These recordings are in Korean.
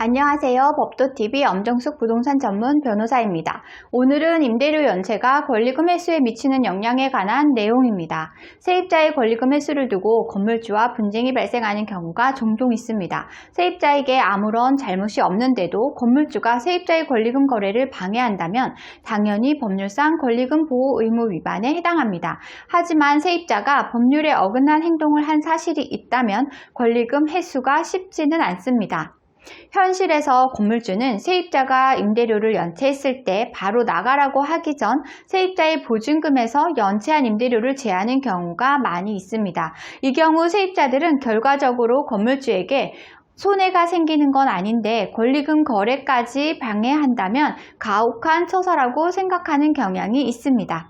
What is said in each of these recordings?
안녕하세요. 법도TV 엄정숙 부동산 전문 변호사입니다. 오늘은 임대료 연체가 권리금 횟수에 미치는 영향에 관한 내용입니다. 세입자의 권리금 횟수를 두고 건물주와 분쟁이 발생하는 경우가 종종 있습니다. 세입자에게 아무런 잘못이 없는데도 건물주가 세입자의 권리금 거래를 방해한다면 당연히 법률상 권리금 보호 의무 위반에 해당합니다. 하지만 세입자가 법률에 어긋난 행동을 한 사실이 있다면 권리금 횟수가 쉽지는 않습니다. 현실에서 건물주는 세입자가 임대료를 연체했을 때 바로 나가라고 하기 전 세입자의 보증금에서 연체한 임대료를 제하는 경우가 많이 있습니다. 이 경우 세입자들은 결과적으로 건물주에게 손해가 생기는 건 아닌데 권리금 거래까지 방해한다면 가혹한 처사라고 생각하는 경향이 있습니다.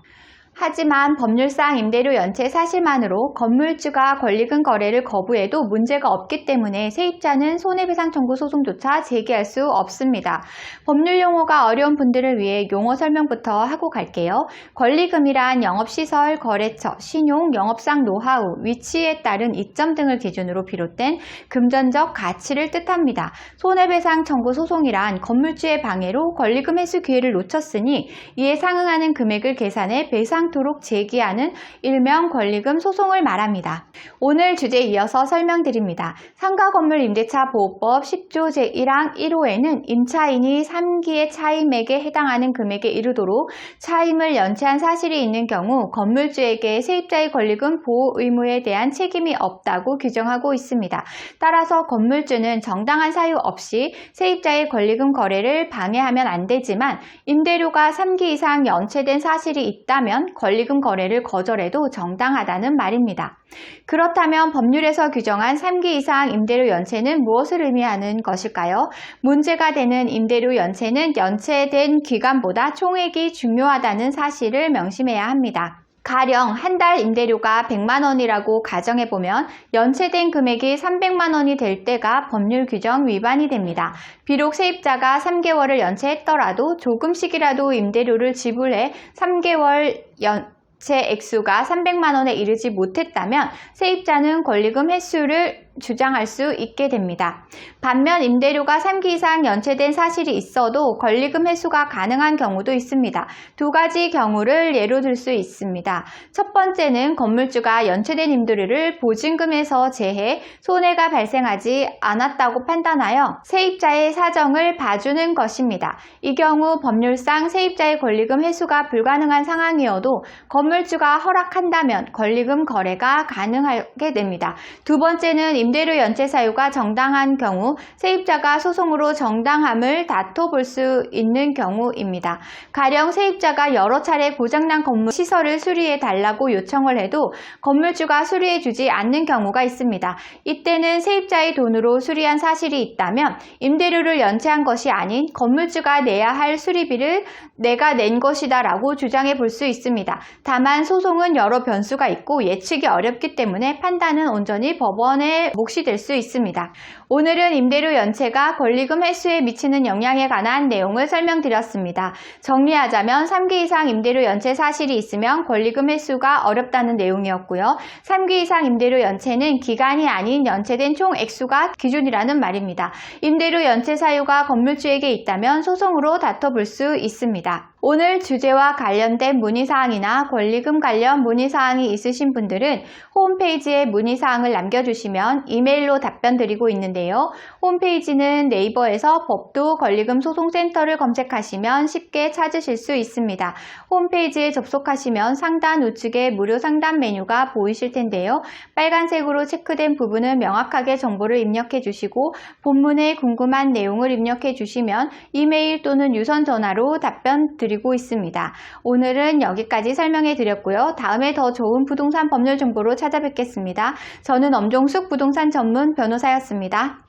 하지만 법률상 임대료 연체 사실만으로 건물주가 권리금 거래를 거부해도 문제가 없기 때문에 세입자는 손해배상 청구 소송조차 제기할 수 없습니다. 법률 용어가 어려운 분들을 위해 용어 설명부터 하고 갈게요. 권리금이란 영업시설, 거래처, 신용, 영업상 노하우, 위치에 따른 이점 등을 기준으로 비롯된 금전적 가치를 뜻합니다. 손해배상 청구 소송이란 건물주의 방해로 권리금 회수 기회를 놓쳤으니 이에 상응하는 금액을 계산해 배상 도록 제기하는 일명 권리금 소송을 말합니다. 오늘 주제에 이어서 설명드립니다. 상가건물 임대차 보호법 10조 제1항 1호에는 임차인이 3기의 차임액에 해당하는 금액에 이르도록 차임을 연체한 사실이 있는 경우 건물주에게 세입자의 권리금 보호 의무에 대한 책임이 없다고 규정하고 있습니다. 따라서 건물주는 정당한 사유 없이 세입자의 권리금 거래를 방해하면 안 되지만 임대료가 3기 이상 연체된 사실이 있다면 권리금 거래를 거절해도 정당하다는 말입니다. 그렇다면 법률에서 규정한 3기 이상 임대료 연체는 무엇을 의미하는 것일까요? 문제가 되는 임대료 연체는 연체된 기간보다 총액이 중요하다는 사실을 명심해야 합니다. 가령 한 달 임대료가 100만 원이라고 가정해보면 연체된 금액이 300만 원이 될 때가 법률 규정 위반이 됩니다. 비록 세입자가 3개월을 연체했더라도 조금씩이라도 임대료를 지불해 3개월 연체 액수가 300만 원에 이르지 못했다면 세입자는 권리금 횟수를 주장할 수 있게 됩니다. 반면 임대료가 3기 이상 연체된 사실이 있어도 권리금 회수가 가능한 경우도 있습니다. 두 가지 경우를 예로 들 수 있습니다. 첫 번째는 건물주가 연체된 임대료를 보증금에서 제해 손해가 발생하지 않았다고 판단하여 세입자의 사정을 봐주는 것입니다. 이 경우 법률상 세입자의 권리금 회수가 불가능한 상황이어도 건물주가 허락한다면 권리금 거래가 가능하게 됩니다. 두 번째는 임대료 연체 사유가 정당한 경우 세입자가 소송으로 정당함을 다퉈볼 수 있는 경우입니다. 가령 세입자가 여러 차례 고장난 건물 시설을 수리해 달라고 요청을 해도 건물주가 수리해 주지 않는 경우가 있습니다. 이때는 세입자의 돈으로 수리한 사실이 있다면 임대료를 연체한 것이 아닌 건물주가 내야 할 수리비를 내가 낸 것이다 라고 주장해 볼 수 있습니다. 다만 소송은 여러 변수가 있고 예측이 어렵기 때문에 판단은 온전히 법원의 몫이 될 수 있습니다. 오늘은 임대료 연체가 권리금 횟수에 미치는 영향에 관한 내용을 설명드렸습니다. 정리하자면 3기 이상 임대료 연체 사실이 있으면 권리금 횟수가 어렵다는 내용이었고요. 3기 이상 임대료 연체는 기간이 아닌 연체된 총 액수가 기준이라는 말입니다. 임대료 연체 사유가 건물주에게 있다면 소송으로 다퉈볼 수 있습니다. 오늘 주제와 관련된 문의사항이나 권리금 관련 문의사항이 있으신 분들은 홈페이지에 문의사항을 남겨주시면 이메일로 답변 드리고 있는데요. 홈페이지는 네이버에서 법도 권리금 소송센터를 검색하시면 쉽게 찾으실 수 있습니다. 홈페이지에 접속하시면 상단 우측에 무료 상담 메뉴가 보이실 텐데요. 빨간색으로 체크된 부분은 명확하게 정보를 입력해 주시고 본문에 궁금한 내용을 입력해 주시면 이메일 또는 유선 전화로 답변 드리고 있습니다. 오늘은 여기까지 설명해 드렸고요. 다음에 더 좋은 부동산 법률 정보로 찾아뵙겠습니다. 저는 엄종숙 부동산 전문 변호사였습니다.